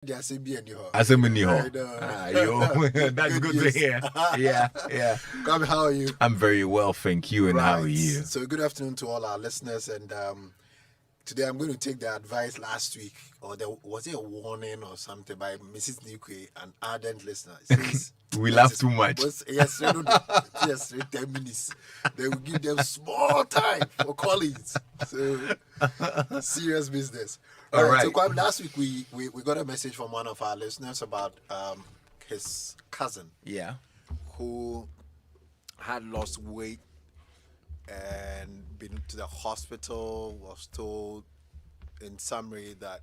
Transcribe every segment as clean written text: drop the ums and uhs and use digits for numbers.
That's good to hear. Yeah. Gabi, how are you? I'm very well, thank you. And how are you? So good afternoon to all our listeners. And today I'm going to take the advice last week, or was it a warning or something by Mrs. Nikwe, an ardent listener. It says, we laugh too much. Yes, 10 minutes. They will give them small time for callings. So serious business. All right. So Kwame, last week we got a message from one of our listeners about his cousin. Yeah. Who had lost weight and been to the hospital, was told in summary that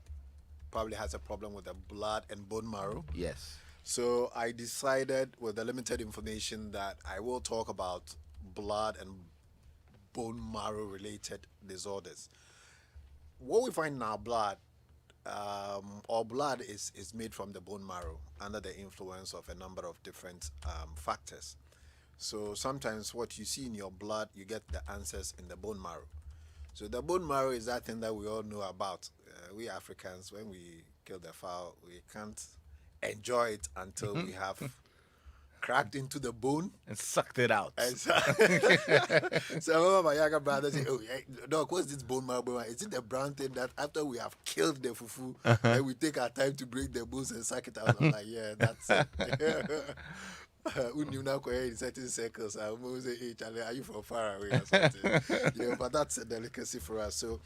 probably has a problem with the blood and bone marrow. Yes. So I decided with the limited information that I will talk about blood and bone marrow related disorders. What we find in our blood, our blood is made from the bone marrow under the influence of a number of different factors. So sometimes what you see in your blood, you get the answers in the bone marrow. So the bone marrow is that thing that we all know about. We Africans, when we kill the fowl, we can't enjoy it until we have cracked into the bone and sucked it out. So I remember my younger brother saying, "Oh, Doc, what's this bone marrow? Is it the brown thing that after we have killed the fufu, and we take our time to break the bones and suck it out?" I'm like, "Yeah, that's it." In certain circles, I almost say, "Hey, Charlie, are you from far away or something?" But that's a delicacy for us. So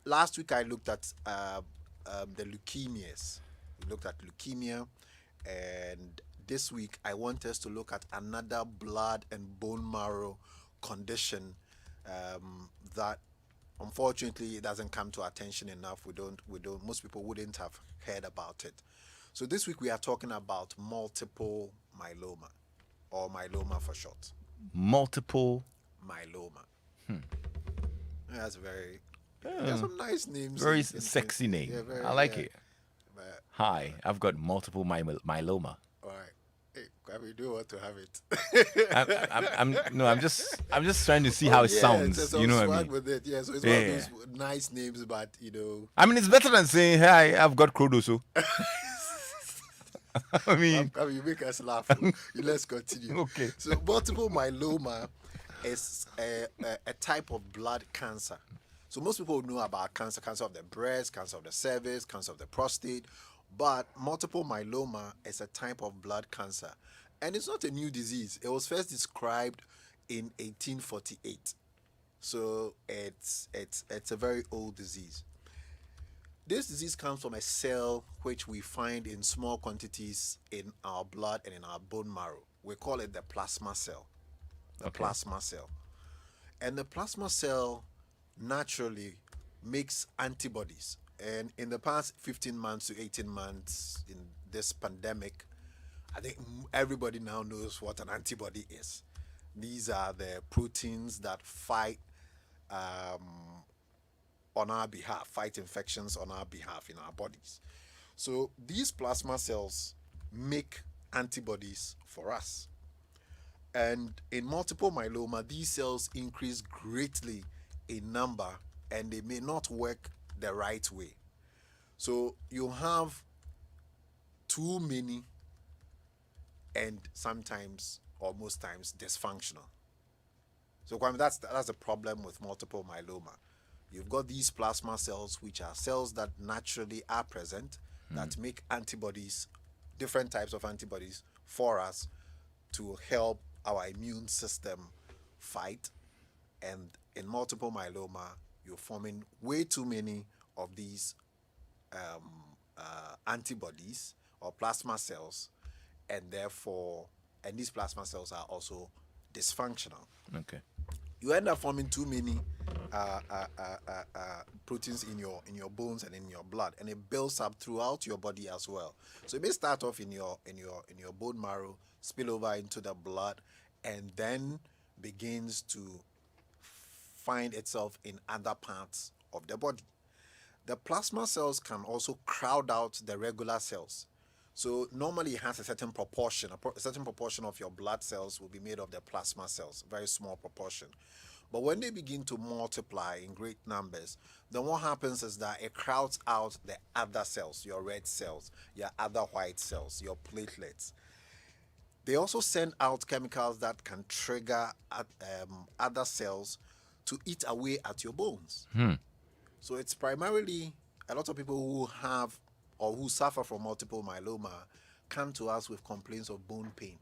last week I looked at the leukemias. We looked at leukemia, and this week I want us to look at another blood and bone marrow condition that unfortunately it doesn't come to attention enough. We don't most people wouldn't have heard about it. So this week we are talking about multiple myeloma, or myeloma for short. Multiple myeloma. That's very there's some nice names. Very sexy name. Yeah, I like it. Hi, I've got multiple myeloma. All right. Hey, we do want to have it. I'm just trying to see how it sounds. You know what I mean? With it. Yeah, so it's one of those nice names, but I mean, it's better than saying, "Hey, I've got Krodoso." I mean, you make us laugh. Let's continue. Okay. So multiple myeloma is a type of blood cancer. So most people know about cancer of the breast, cancer of the cervix, cancer of the prostate. But multiple myeloma is a type of blood cancer. And it's not a new disease. It was first described in 1848. So it's a very old disease. This disease comes from a cell which we find in small quantities in our blood and in our bone marrow. We call it the plasma cell. Plasma cell. And the plasma cell naturally makes antibodies. And in the past 15 months to 18 months in this pandemic, I think everybody now knows what an antibody is. These are the proteins that fight on our behalf, fight infections on our behalf in our bodies. So these plasma cells make antibodies for us. And in multiple myeloma, these cells increase greatly in number, and they may not work the right way. So you have too many, and sometimes or most times dysfunctional. So Kwame, that's the problem with multiple myeloma. You've got these plasma cells, which are cells that naturally are present, that make antibodies, different types of antibodies for us to help our immune system fight. And in multiple myeloma, you're forming way too many of these antibodies or plasma cells, and these plasma cells are also dysfunctional. Okay. You end up forming too many proteins in your bones and in your blood, and it builds up throughout your body as well. So it may start off in your bone marrow, spill over into the blood, and then begins to find itself in other parts of the body. The plasma cells can also crowd out the regular cells. So normally it has a certain proportion. A certain proportion of your blood cells will be made of the plasma cells, very small proportion. But when they begin to multiply in great numbers, then what happens is that it crowds out the other cells, your red cells, your other white cells, your platelets. They also send out chemicals that can trigger other cells to eat away at your bones. So it's primarily a lot of people who have or who suffer from multiple myeloma come to us with complaints of bone pain.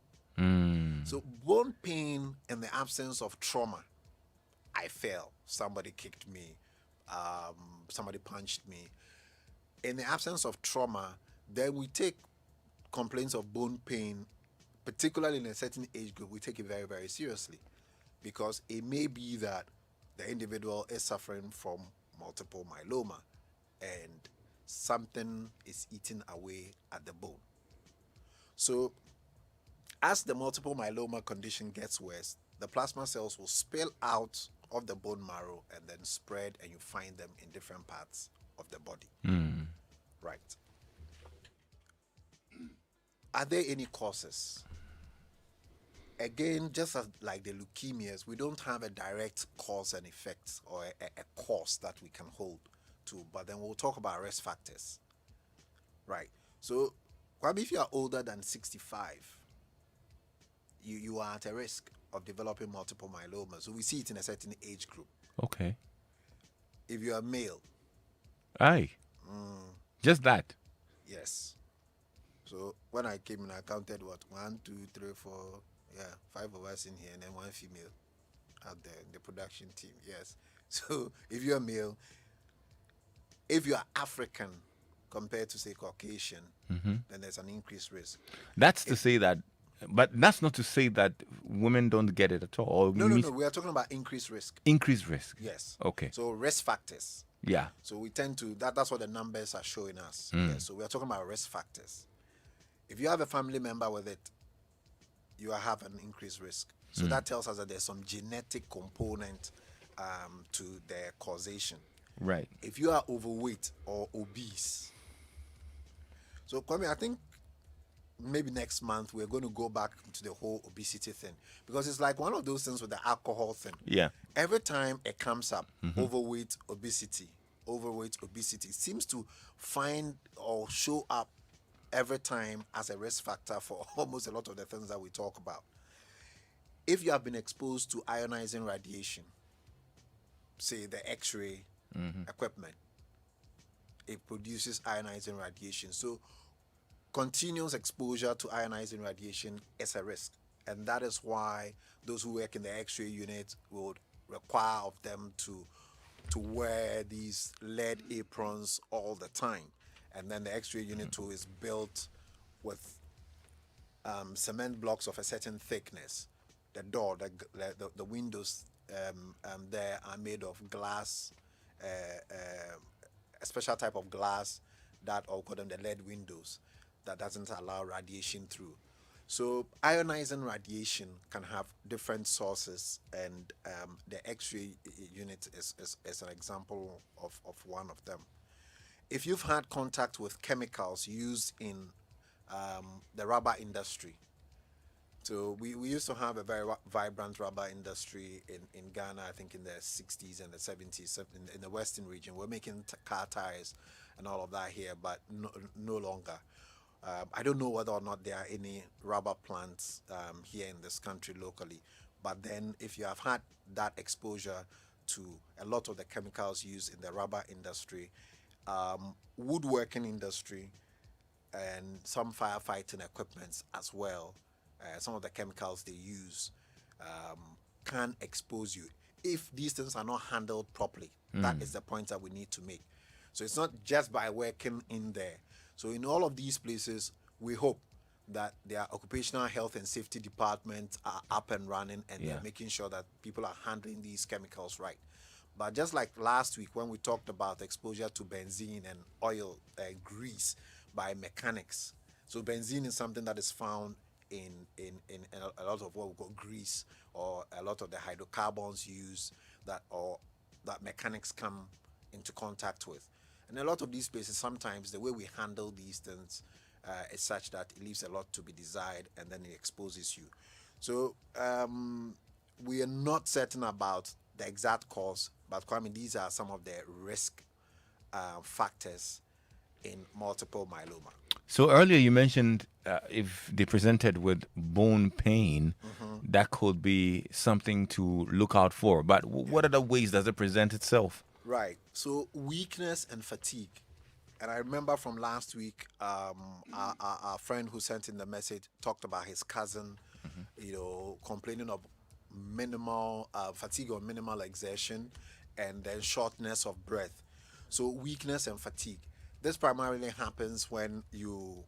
So bone pain in the absence of trauma. I fell, somebody kicked me, somebody punched me. In the absence of trauma, then we take complaints of bone pain, particularly in a certain age group, we take it very, very seriously, because it may be that the individual is suffering from multiple myeloma and something is eating away at the bone. So as the multiple myeloma condition gets worse, the plasma cells will spill out of the bone marrow and then spread, and you find them in different parts of the body. Right. Are there any causes? Again, just as like the leukemias, we don't have a direct cause and effect or a cause that we can hold to, but then we'll talk about risk factors. Right. So, Kwame, if you are older than 65, you are at a risk of developing multiple myeloma. So we see it in a certain age group. Okay. If you are male. Aye. Just that. Yes. So when I came in, I counted 1, 2, 3, 4, 5 of us in here, and then 1 female out there in the production team. Yes. So if you're male, if you are African compared to say Caucasian, then there's an increased risk. That's to say that, but that's not to say that women don't get it at all. No. We are talking about increased risk. Increased risk. Yes. Okay. So risk factors. Yeah. So we tend to that's what the numbers are showing us. Yeah, so we are talking about risk factors. If you have a family member with it, you have an increased risk. So that tells us that there's some genetic component to the causation. Right. If you are overweight or obese, so Kwame, I think maybe next month we're going to go back to the whole obesity thing, because it's like one of those things with the alcohol thing. Yeah. Every time it comes up, overweight, obesity seems to find or show up every time as a risk factor for almost a lot of the things that we talk about. If you have been exposed to ionizing radiation, say the X-ray equipment, it produces ionizing radiation. So continuous exposure to ionizing radiation is a risk. And that is why those who work in the X-ray unit would require of them to wear these lead aprons all the time. And then the X-ray unit too is built with cement blocks of a certain thickness. The door, the windows there are made of glass, a special type of glass that, or call them the lead windows, that doesn't allow radiation through. So ionizing radiation can have different sources, and the X-ray unit is an example of one of them. If you've had contact with chemicals used in the rubber industry, so we used to have a very vibrant rubber industry in Ghana, I think in the 60s and the 70s, in the western region. We're making car tires and all of that here, but no longer. I don't know whether or not there are any rubber plants here in this country locally, but then if you have had that exposure to a lot of the chemicals used in the rubber industry, woodworking industry, and some firefighting equipments as well, some of the chemicals they use can expose you if these things are not handled properly. That is the point that we need to make. So it's not just by working in there. So in all of these places, we hope that their occupational health and safety departments are up and running, and they're making sure that people are handling these chemicals right. But just like last week when we talked about exposure to benzene and oil grease by mechanics. So benzene is something that is found in a lot of what we call grease, or a lot of the hydrocarbons used that mechanics come into contact with. And a lot of these places, sometimes the way we handle these things is such that it leaves a lot to be desired, and then it exposes you. So we are not certain about the exact cause, but Kwame, these are some of the risk factors in multiple myeloma. So earlier you mentioned if they presented with bone pain, that could be something to look out for. But what other ways does it present itself? Right. So weakness and fatigue. And I remember from last week, our friend who sent in the message talked about his cousin, complaining of minimal fatigue or minimal exertion, and then shortness of breath. So weakness and fatigue. This primarily happens when the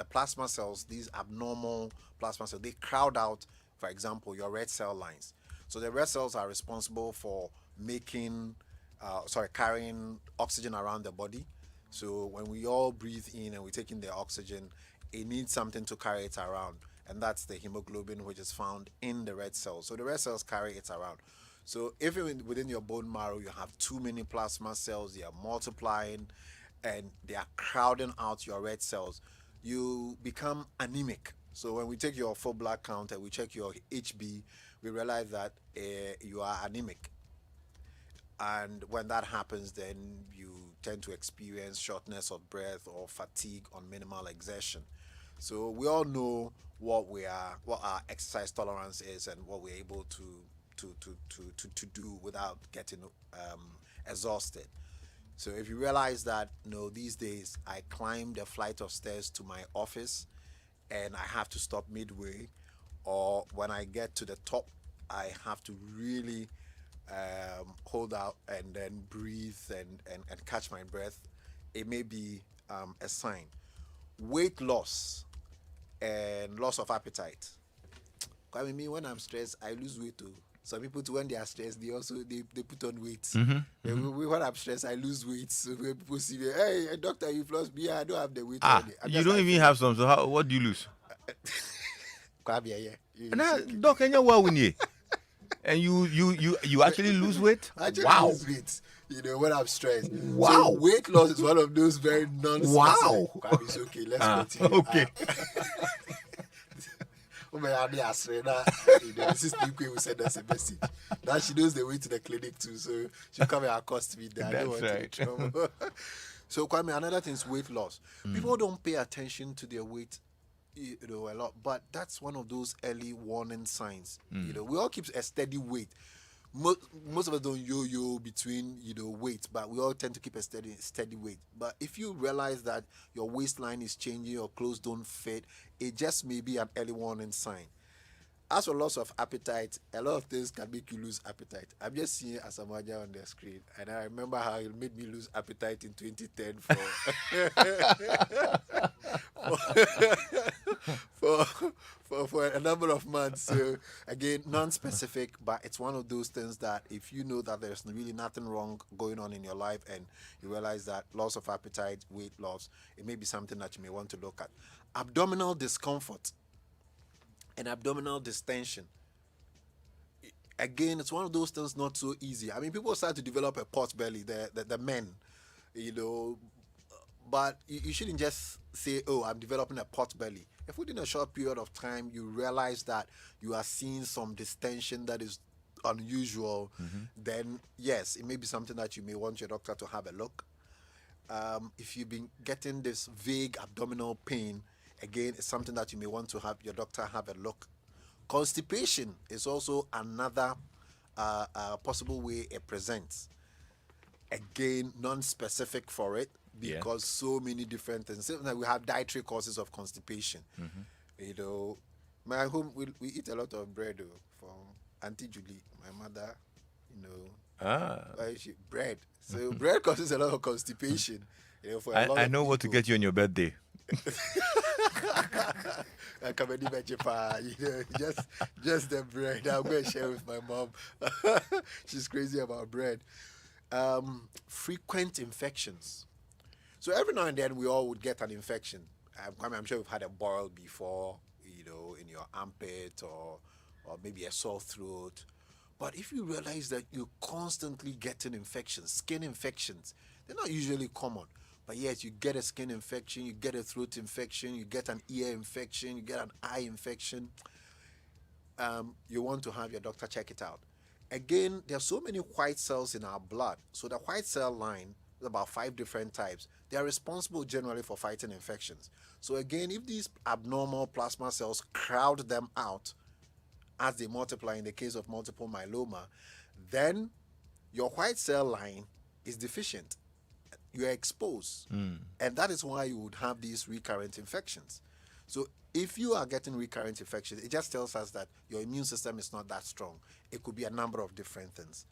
plasma cells, these abnormal plasma cells, they crowd out, for example, your red cell lines. So the red cells are responsible for carrying oxygen around the body. So when we all breathe in and we take in the oxygen, it needs something to carry it around. And that's the hemoglobin, which is found in the red cells. So the red cells carry it around. So if within your bone marrow you have too many plasma cells, they are multiplying and they are crowding out your red cells, you become anemic. So when we take your full blood count and we check your HB, we realize that you are anemic. And when that happens, then you tend to experience shortness of breath or fatigue on minimal exertion. So we all know what our exercise tolerance is and what we're able to do without getting exhausted. So if you realize that, these days I climb the flight of stairs to my office and I have to stop midway, or when I get to the top, I have to really hold out and then breathe and catch my breath, it may be a sign. Weight loss and loss of appetite. I mean, when I'm stressed, I lose weight too. Some people too, when they are stressed, they put on weight. When I'm stressed, I lose weight. So when people see me, hey, doctor, you've lost me. I don't have the weight already. You don't even have some. So what do you lose? Doc, and you're well with you. And you actually lose weight? I actually Wow. lose weight, when I'm stressed. Wow. So weight loss is one of those very non-specific. Wow. It's okay, let's continue. Okay. This is Nikwe who sent us a message. Now she knows the way to the clinic too, so she'll come and accost me there. That's right. So Kwame, another thing is weight loss. People don't pay attention to their weight a lot, but that's one of those early warning signs. We all keep a steady weight. Most of us don't yo-yo between weight, but we all tend to keep a steady weight. But if you realize that your waistline is changing, your clothes don't fit, it just may be an early warning sign. As for loss of appetite, a lot of things can make you lose appetite. I'm just seeing Asamaja on the screen, and I remember how it made me lose appetite in 2010 for a number of months. So again, non-specific, but it's one of those things that if you know that there's really nothing wrong going on in your life and you realize that loss of appetite, weight loss, it may be something that you may want to look at. Abdominal discomfort and abdominal distension. Again, it's one of those things not so easy. I mean, people start to develop a pot belly, the men, but you shouldn't just say, oh, I'm developing a pot belly. If within a short period of time you realize that you are seeing some distension that is unusual, then yes, it may be something that you may want your doctor to have a look. If you've been getting this vague abdominal pain, again, it's something that you may want to have your doctor have a look. Constipation is also another possible way it presents. Again, non-specific for it because so many different things. Sometimes we have dietary causes of constipation. My home, we eat a lot of bread from Auntie Julie, my mother, bread. So bread causes a lot of constipation. I know what to get you on your birthday. Just the bread. I'm going to share with my mom. She's crazy about bread. Frequent infections. So every now and then we all would get an infection. I'm sure we've had a boil before, in your armpit or maybe a sore throat. But if you realize that you're constantly getting infections, skin infections, they're not usually common. But yes, you get a skin infection, you get a throat infection, you get an ear infection, you get an eye infection. you want to have your doctor check it out. Again, there are so many white cells in our blood. So the white cell line is about 5 different types. They are responsible generally for fighting infections. So again, if these abnormal plasma cells crowd them out as they multiply in the case of multiple myeloma, then your white cell line is deficient. You are exposed. And that is why you would have these recurrent infections. So if you are getting recurrent infections, it just tells us that your immune system is not that strong. It could be a number of different things.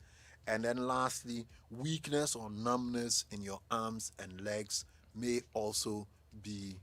And then lastly, weakness or numbness in your arms and legs may also be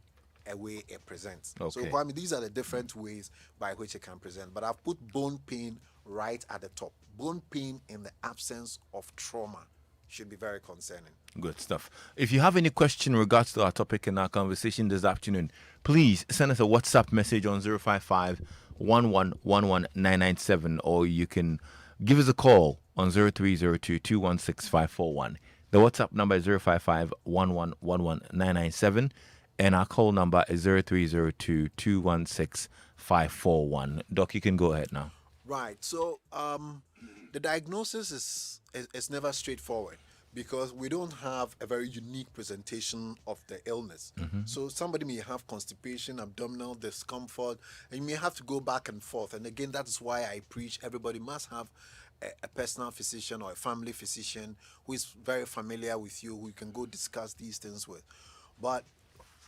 a way it presents. So Okay. Kwame, these are the different ways by which it can present. But I've put bone pain right at the top. Bone pain in the absence of trauma should be very concerning. Good stuff. If you have any question in regards to our topic in our conversation this afternoon, please send us a WhatsApp message on 055 1111997, or you can give us a call on 0302 216541. The WhatsApp number is 055 1111997, and our call number is 0302 216541. Doc, you can go ahead now. Right. So the diagnosis is never straightforward because we don't have a very unique presentation of the illness. So somebody may have constipation, abdominal discomfort, and you may have to go back and forth. And again, that is why I preach everybody must have a personal physician or a family physician who is very familiar with you, who you can go discuss these things with. But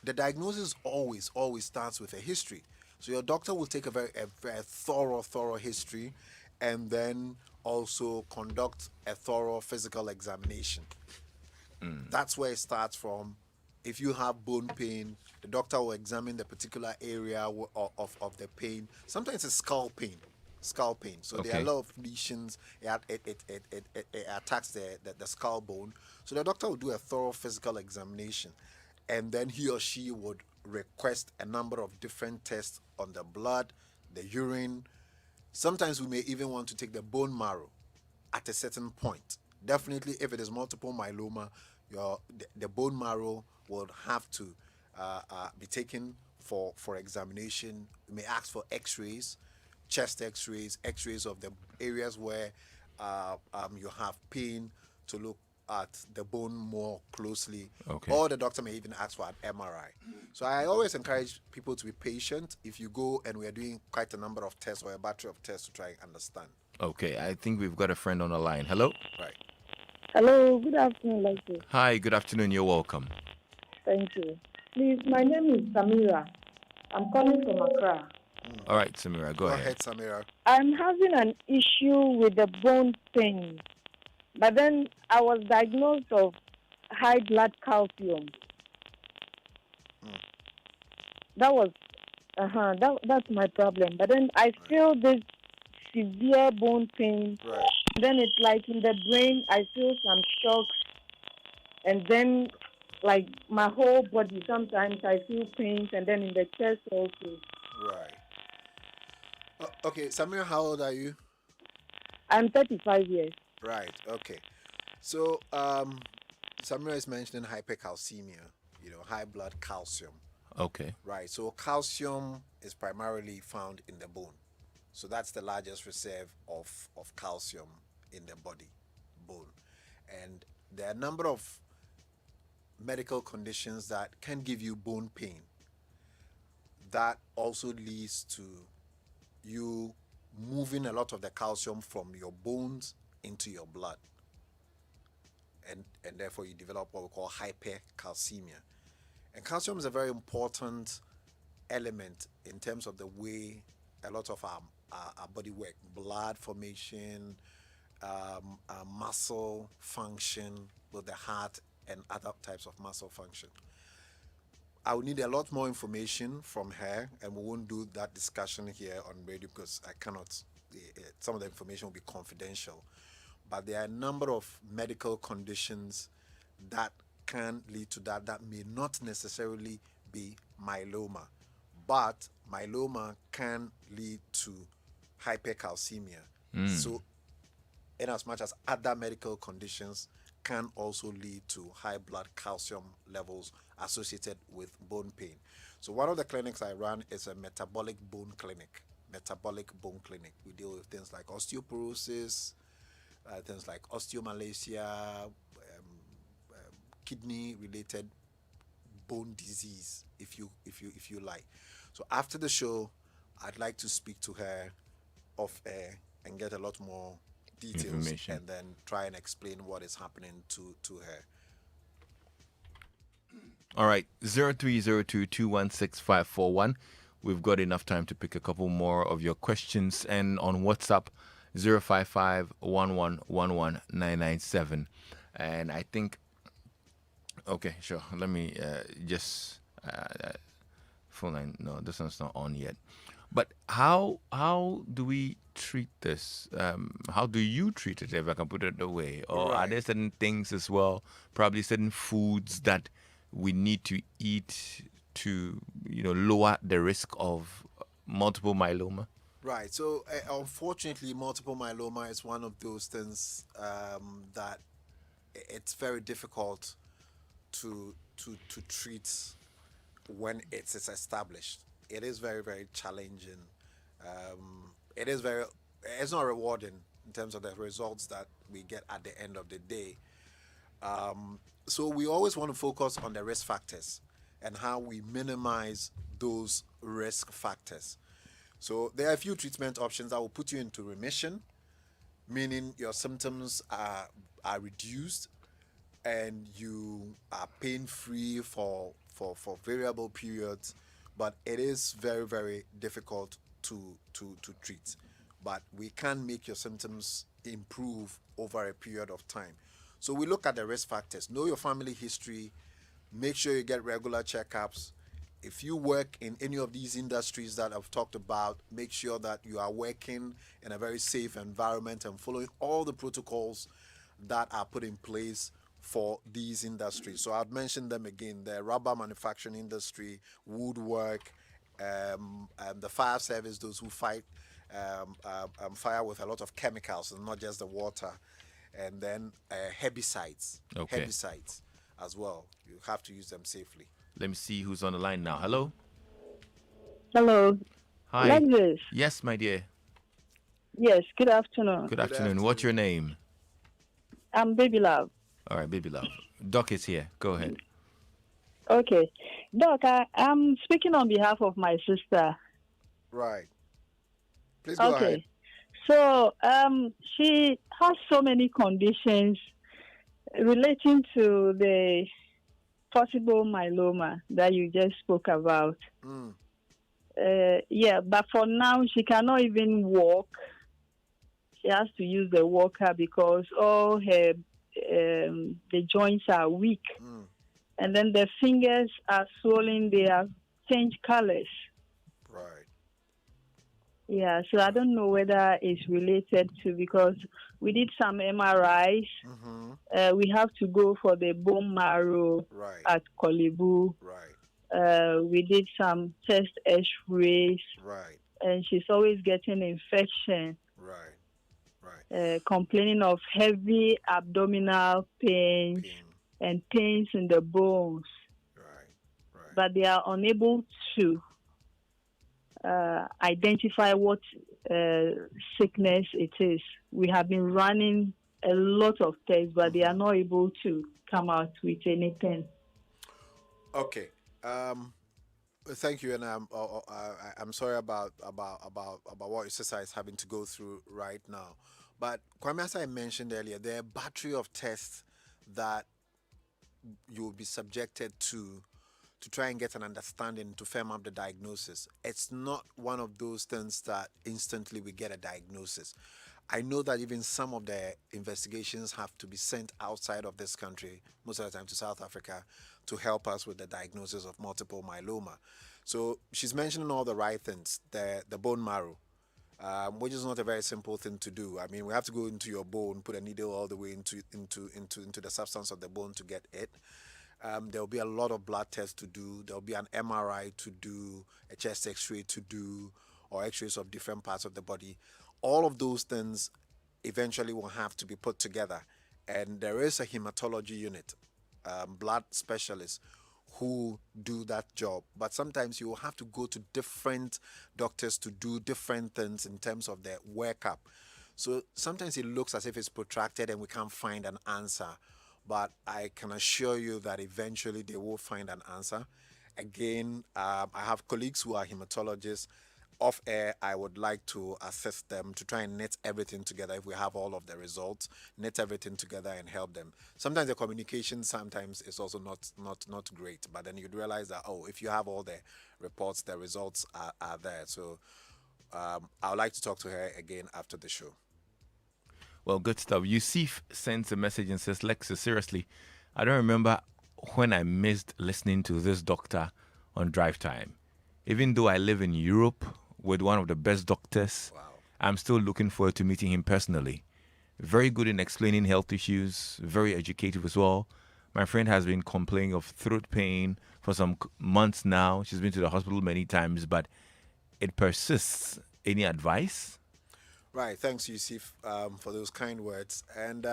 the diagnosis always starts with a history. So your doctor will take a very thorough history, and then also conduct a thorough physical examination. That's where it starts from. If you have bone pain, the doctor will examine the particular area of the pain. Sometimes it's skull pain. Skull pain. So there are a Okay. lot of lesions. It attacks the skull bone. So the doctor will do a thorough physical examination, and then he or she would request a number of different tests on the blood, the urine. Sometimes we may even want to take the bone marrow at a certain point. Definitely, if it is multiple myeloma, the bone marrow will have to be taken for examination. We may ask for X-rays, chest X-rays, X-rays of the areas where you have pain, to look at the bone more closely. Okay. Or the doctor may even ask for an MRI. So I always encourage people to be patient. If you go and we are doing quite a number of tests or a battery of tests to try and understand. Okay, I think we've got a friend on the line. Hello? Right. Hello, good afternoon, Lexis. Hi, good afternoon. You're welcome. Thank you. Please, my name is Samira. I'm calling from Accra. All right, Samira, go Go ahead. ahead, Samira. I'm having an issue with the bone pain, but then I was diagnosed of high blood calcium. That's my problem. But then I feel this severe bone pain. Right. Then it's like in the brain, I feel some shocks, and then like my whole body. Sometimes I feel pains, and then in the chest also. Right. Okay, Samira, how old are you? I'm 35 years. Right. Okay. So Samira is mentioning hypercalcemia. High blood calcium. Okay. Right. So calcium is primarily found in the bone. So that's the largest reserve of calcium in the body, bone. And there are a number of medical conditions that can give you bone pain. That also leads to you moving a lot of the calcium from your bones into your blood. And therefore you develop what we call hypercalcemia. And calcium is a very important element in terms of the way a lot of our body work, blood formation, muscle function with the heart, and other types of muscle function. I will need a lot more information from her, and we won't do that discussion here on radio because I cannot. Some of the information will be confidential. But there are a number of medical conditions that can lead to that may not necessarily be myeloma. But myeloma can lead to hypercalcemia. So, in as much as other medical conditions can also lead to high blood calcium levels associated with bone pain. So one of the clinics I run is a metabolic bone clinic. metabolic bone clinic. We deal with things like osteoporosis, things like osteomalacia, kidney related bone disease, if you like. So after the show, I'd like to speak to her off air and get a lot more details, Information. and then try and explain what is happening to her. All right, 0302216541. We've got enough time to pick a couple more of your questions. And on WhatsApp, 05511119997. And I think, okay, sure. Let me just, phone line. No, this one's not on yet. But how do we treat this? How do you treat it, if I can put it that way? Or are there Right. certain things as well, probably certain foods that we need to eat to, lower the risk of multiple myeloma? Right. So, unfortunately, multiple myeloma is one of those things that it's very difficult to treat when it's established. It is very, very challenging. It is very, it's not rewarding in terms of the results that we get at the end of the day. So we always want to focus on the risk factors and how we minimize those risk factors. So there are a few treatment options that will put you into remission, meaning your symptoms are reduced and you are pain free for variable periods, but it is very, very difficult to treat. But we can make your symptoms improve over a period of time. So we look at the risk factors, know your family history, make sure you get regular checkups. If you work in any of these industries that I've talked about, make sure that you are working in a very safe environment and following all the protocols that are put in place for these industries. So I'd mention them again: the rubber manufacturing industry, woodwork, the fire service, those who fight fire with a lot of chemicals and not just the water, and then herbicides, Okay. as well. You have to use them safely. Let me see who's on the line now. Hello? Hello, Hi. Lexis. Yes, my dear. Yes, good afternoon. Good Good afternoon. What's your afternoon. name? I'm Baby Love. All right, baby love. Doc is here. Go ahead. Okay. Doc, I'm speaking on behalf of my sister. Right. Please go ahead. Okay. So, she has so many conditions relating to the possible myeloma that you just spoke about. Mm, Yeah, but for now, she cannot even walk. She has to use the walker because all her the joints are weak, mm, and then the fingers are swollen. They have changed colors. right. Yeah, so I don't know whether it's related to because we did some MRIs. Mm-hmm. We have to go for the bone marrow Right. at Kolebu. Right. We did some chest X-rays, Right. and she's always getting infection, Right. Right. complaining of heavy abdominal pains Pain. and pains in the bones, Right. Right. but they are unable to identify what sickness it is. We have been running a lot of tests, but they are not able to come out with anything. Okay. Thank you, and I'm sorry about what your sister is having to go through right now. But Kwame, as I mentioned earlier, there are a battery of tests that you will be subjected to try and get an understanding to firm up the diagnosis. It's not one of those things that instantly we get a diagnosis. I know that even some of the investigations have to be sent outside of this country, most of the time to South Africa, to help us with the diagnosis of multiple myeloma. So she's mentioning all the right things, the bone marrow, which is not a very simple thing to do. I mean, we have to go into your bone, put a needle all the way into the substance of the bone to get it. There'll be a lot of blood tests to do. There'll be an MRI to do, a chest X-ray to do, or X-rays of different parts of the body. All of those things eventually will have to be put together, and there is a hematology unit, blood specialist, who do that job, but sometimes you will have to go to different doctors to do different things in terms of their workup. So sometimes it looks as if it's protracted and we can't find an answer, but I can assure you that eventually they will find an answer. Again, I have colleagues who are hematologists. Off air, I would like to assist them to try and knit everything together. If we have all of the results, knit everything together and help them. Sometimes the communication sometimes is also not great, but then you'd realize that, oh, if you have all the reports, the results are there. So I would like to talk to her again after the show. Well, good stuff. Yusuf sends a message and says, Lexis, seriously, I don't remember when I missed listening to this doctor on drive time. Even though I live in Europe with one of the best doctors, Wow. I'm still looking forward to meeting him personally. Very good in explaining health issues, very educative as well. My friend has been complaining of throat pain for some months now. She's been to the hospital many times, but it persists. Any advice? Right. Thanks, Yusuf, for those kind words. And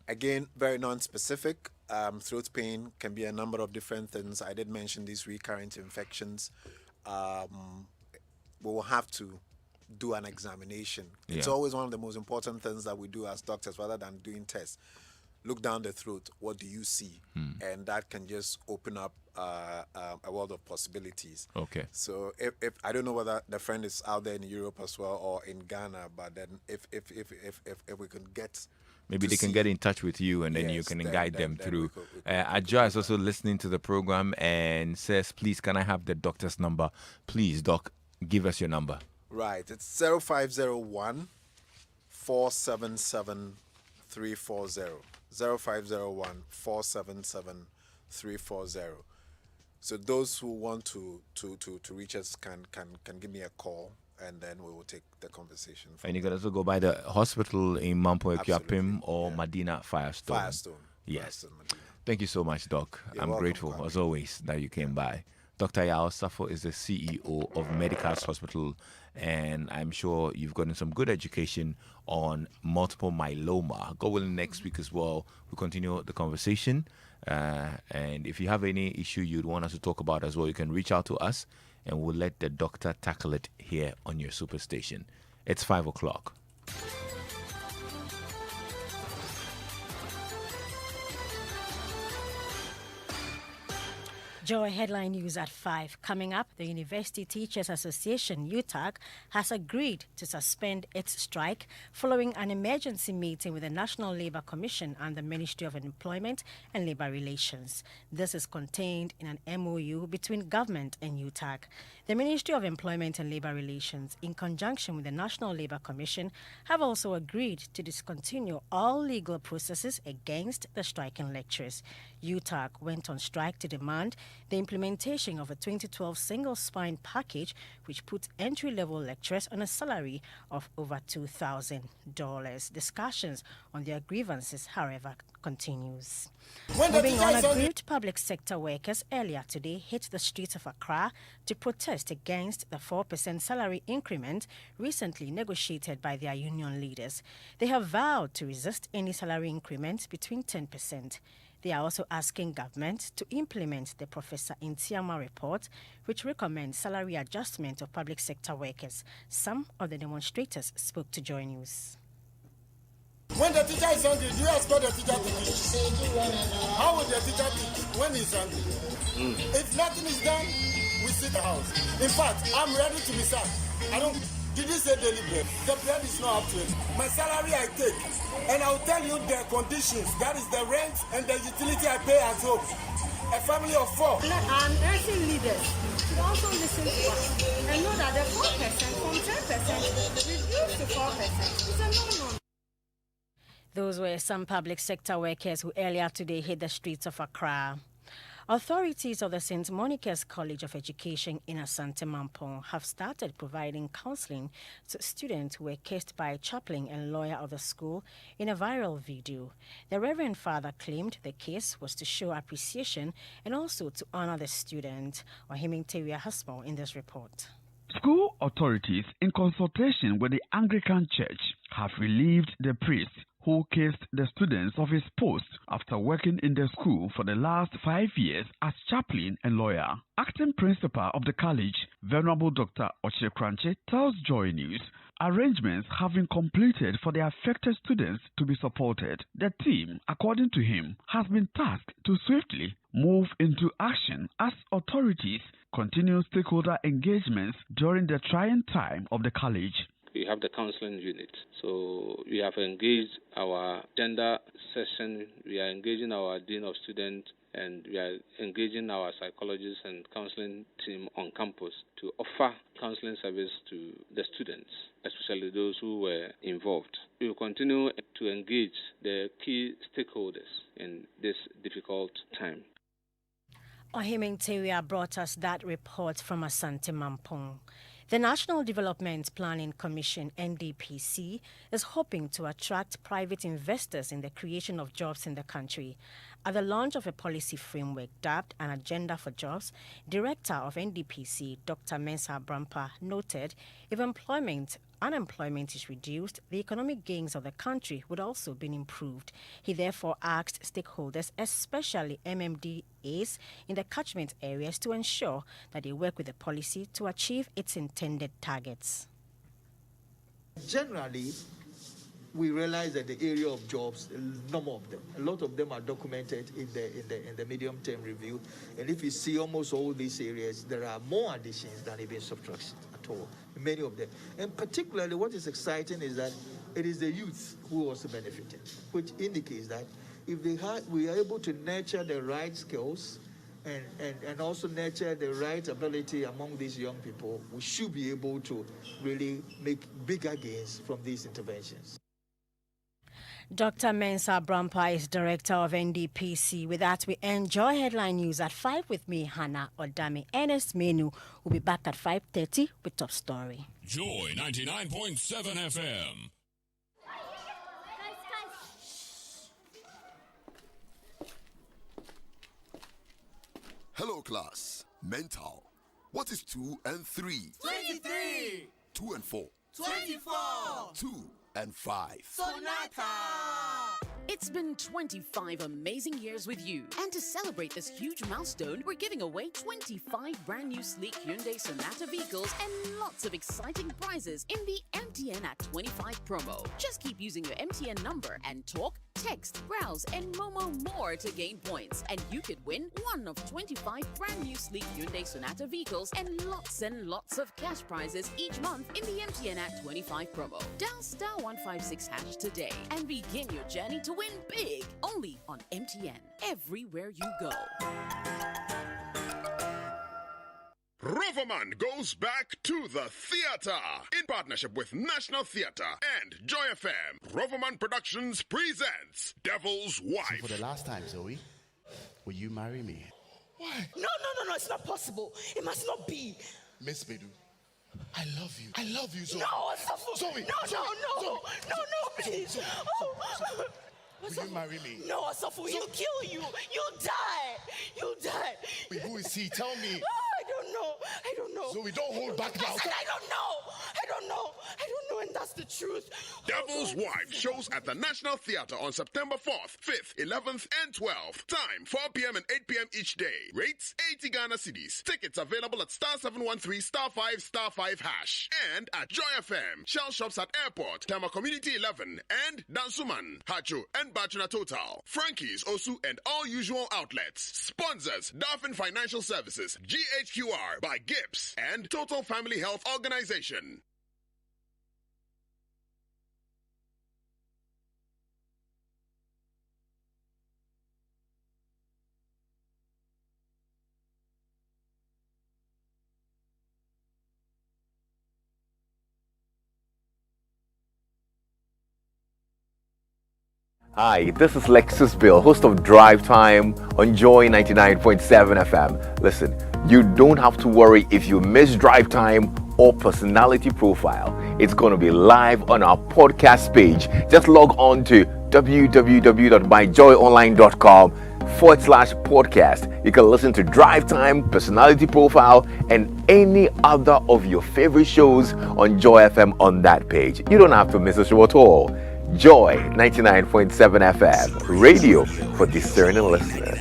again, very non-specific. Throat pain can be a number of different things. I did mention these recurrent infections. We will have to do an examination. It's Yeah. always one of the most important things that we do as doctors rather than doing tests. Look down the throat. What do you see? And that can just open up a world of possibilities. Okay. So if I don't know whether the friend is out there in Europe as well or in Ghana, but then if we can get Maybe to they can see- get in touch with you and then you Yes, can then- guide then- them then through. we could Adja is also listening to the program and says, please, can I have the doctor's number? Please, doc, give us your number. Right, it's 0501 477 340. 0501 477 340. So those who want to reach us can give me a call, and then we will take the conversation from And you can also go by the hospital in Mampo Equiapim Absolutely, or Medina Firestone. Firestone. Yes. Firestone, Medina. Thank you so much, Doc. You're I'm welcome, grateful, Kwame. as always, that you came by. Dr. Yao Safo is the CEO of Medical's Hospital, and I'm sure you've gotten some good education on multiple myeloma. God willing, next week as well, we'll continue the conversation. And if you have any issue you'd want us to talk about as well, you can reach out to us, and we'll let the doctor tackle it here on your superstation. It's 5 o'clock. Joy headline news at 5. Coming up, the University Teachers Association, UTAG, has agreed to suspend its strike following an emergency meeting with the National Labour Commission and the Ministry of Employment and Labour Relations. This is contained in an MOU between government and UTAG. The Ministry of Employment and Labour Relations, in conjunction with the National Labour Commission, have also agreed to discontinue all legal processes against the striking lecturers. UTAG went on strike to demand the implementation of a 2012 single spine package, which puts entry-level lecturers on a salary of over $2,000. Discussions on their grievances, however, continues. Moving on, aggrieved public sector workers earlier today hit the streets of Accra to protest against the 4% salary increment recently negotiated by their union leaders. They have vowed to resist any salary increment between 10%. They are also asking government to implement the Professor Intiama report, which recommends salary adjustment of public sector workers. Some of the demonstrators spoke to Joy News. When the teacher is hungry, do you expect the teacher to teach? How will the teacher teach when he's hungry? If nothing is done, we sit the house. In fact, I'm ready to be sacked. Did you say daily bread? The bread is not up to it. My salary I take, and I'll tell you the conditions. That is the rent and the utility I pay at home. A family of 4. I'm urging leaders to also listen to us and know that the 4% from 10% reduced to 4%. It's a no-no. Those were some public sector workers who earlier today hit the streets of Accra. Authorities of the St. Monica's College of Education in Asante Mampong have started providing counseling to students who were kissed by a chaplain and lawyer of the school in a viral video. The Reverend Father claimed the case was to show appreciation and also to honor the student. Ohiming Tewia has more in this report. School authorities, in consultation with the Anglican Church, have relieved the priest who kissed the students of his post after working in the school for the last 5 years as chaplain and lawyer. Acting principal of the college, Venerable Dr. Ochekranche, tells Joy News arrangements have been completed for the affected students to be supported. The team, according to him, has been tasked to swiftly move into action as authorities continue stakeholder engagements during the trying time of the college. We have the counseling unit. So we have engaged our gender session, we are engaging our dean of students, and we are engaging our psychologists and counseling team on campus to offer counseling service to the students, especially those who were involved. We will continue to engage the key stakeholders in this difficult time. Ohiming Teria brought us that report from Asante Mampong. The National Development Planning Commission, NDPC, is hoping to attract private investors in the creation of jobs in the country. At the launch of a policy framework dubbed An Agenda for Jobs, Director of NDPC, Dr. Mensa Brampa, noted if unemployment is reduced, the economic gains of the country would also be improved. He therefore asked stakeholders, especially MMDAs in the catchment areas, to ensure that they work with the policy to achieve its intended targets. Generally, we realize that the area of jobs, a lot of them are documented in the medium-term review. And if you see almost all these areas, there are more additions than even subtraction at all, many of them. And particularly what is exciting is that it is the youth who also benefited, which indicates that if we are able to nurture the right skills and also nurture the right ability among these young people, we should be able to really make bigger gains from these interventions. Dr. Mensa Brampa is Director of NDPC. With that, we enjoy headline news at 5 with me, Hannah Odami. Ernest Menu will be back at 5:30 with Top Story. Joy 99.7 FM. Hello, class. Mental. What is 2 and 3? 23. 2 and 4? 24. 2 and 5. Sonata. It's been 25 amazing years with you. And to celebrate this huge milestone, we're giving away 25 brand new sleek Hyundai Sonata vehicles and lots of exciting prizes in the MTN at 25 promo. Just keep using your MTN number and talk, text, browse, and Momo more to gain points. And you could win one of 25 brand new sleek Hyundai Sonata vehicles and lots of cash prizes each month in the MTN at 25 promo. Dial *156# today and begin your journey to win big, only on MTN, everywhere you go. Roverman goes back to the theater in partnership with National Theatre and Joy FM. Roverman Productions presents Devil's Wife. So for the last time, Zoe, will you marry me? Why? No, it's not possible. It must not be. Miss Bedu, I love you. I love you, Zoe. No, Zoe. No, please. Will you marry me? No, Asafu, he'll kill you. You'll die. Wait, who is he? Tell me. I don't know. Zoe, don't hold back now. I said I don't know, and that's the truth. Devil's Wife shows at the National Theatre on September 4th, 5th, 11th, and 12th. Time 4 p.m. and 8 p.m. each day. Rates 80 Ghana cedis. Tickets available at *713 *5 *5#. And at Joy FM, Shell Shops at Airport, Tama Community 11, and Dansuman, Hacho, and Bachuna Total. Frankie's, Osu, and all usual outlets. Sponsors: Dolphin Financial Services, GHQR by Gibbs, and Total Family Health Organization. Hi, this is Lexis Bill, host of Drive Time on Joy 99.7 FM. Listen, you don't have to worry if you miss Drive Time or Personality Profile. It's going to be live on our podcast page. Just log on to www.myjoyonline.com/podcast. You can listen to Drive Time, Personality Profile, and any other of your favorite shows on Joy FM on that page. You don't have to miss a show at all. Joy 99.7 FM, radio for discerning listeners.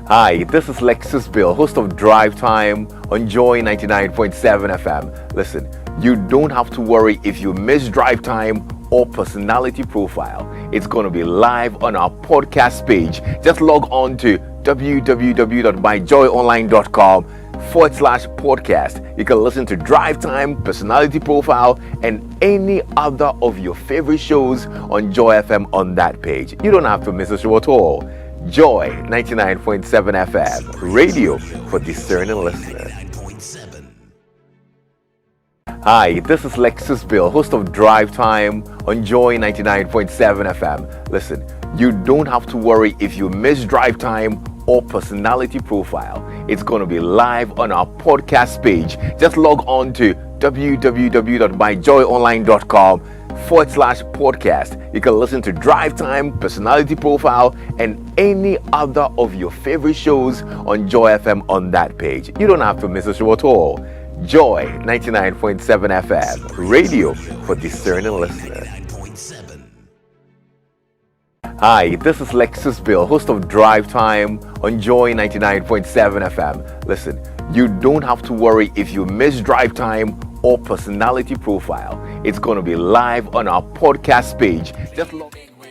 Hi, this is Lexis Bill, host of Drive Time on Joy 99.7 FM. Listen, you don't have to worry if you miss Drive Time or Personality Profile. It's going to be live on our podcast page. Just log on to www.myjoyonline.com/podcast. You can listen to Drive Time, Personality Profile, and any other of your favorite shows on Joy FM on that page. You don't have to miss a show at all. Joy 99.7 FM, radio for discerning listeners. Hi, this is Lexis Bill, host of Drive Time on Joy 99.7 FM. Listen, you don't have to worry if you miss Drive Time or Personality Profile. It's going to be live on our podcast page. Just log on to www.myjoyonline.com/podcast. You can listen to Drive Time, Personality Profile, and any other of your favorite shows on Joy FM on that page. You don't have to miss a show at all. Joy 99.7 FM, radio for discerning listeners. Hi, this is Lexis Bill, host of Drive Time on Joy 99.7 FM. Listen, you don't have to worry if you miss Drive Time or Personality Profile. It's going to be live on our podcast page. Just log in.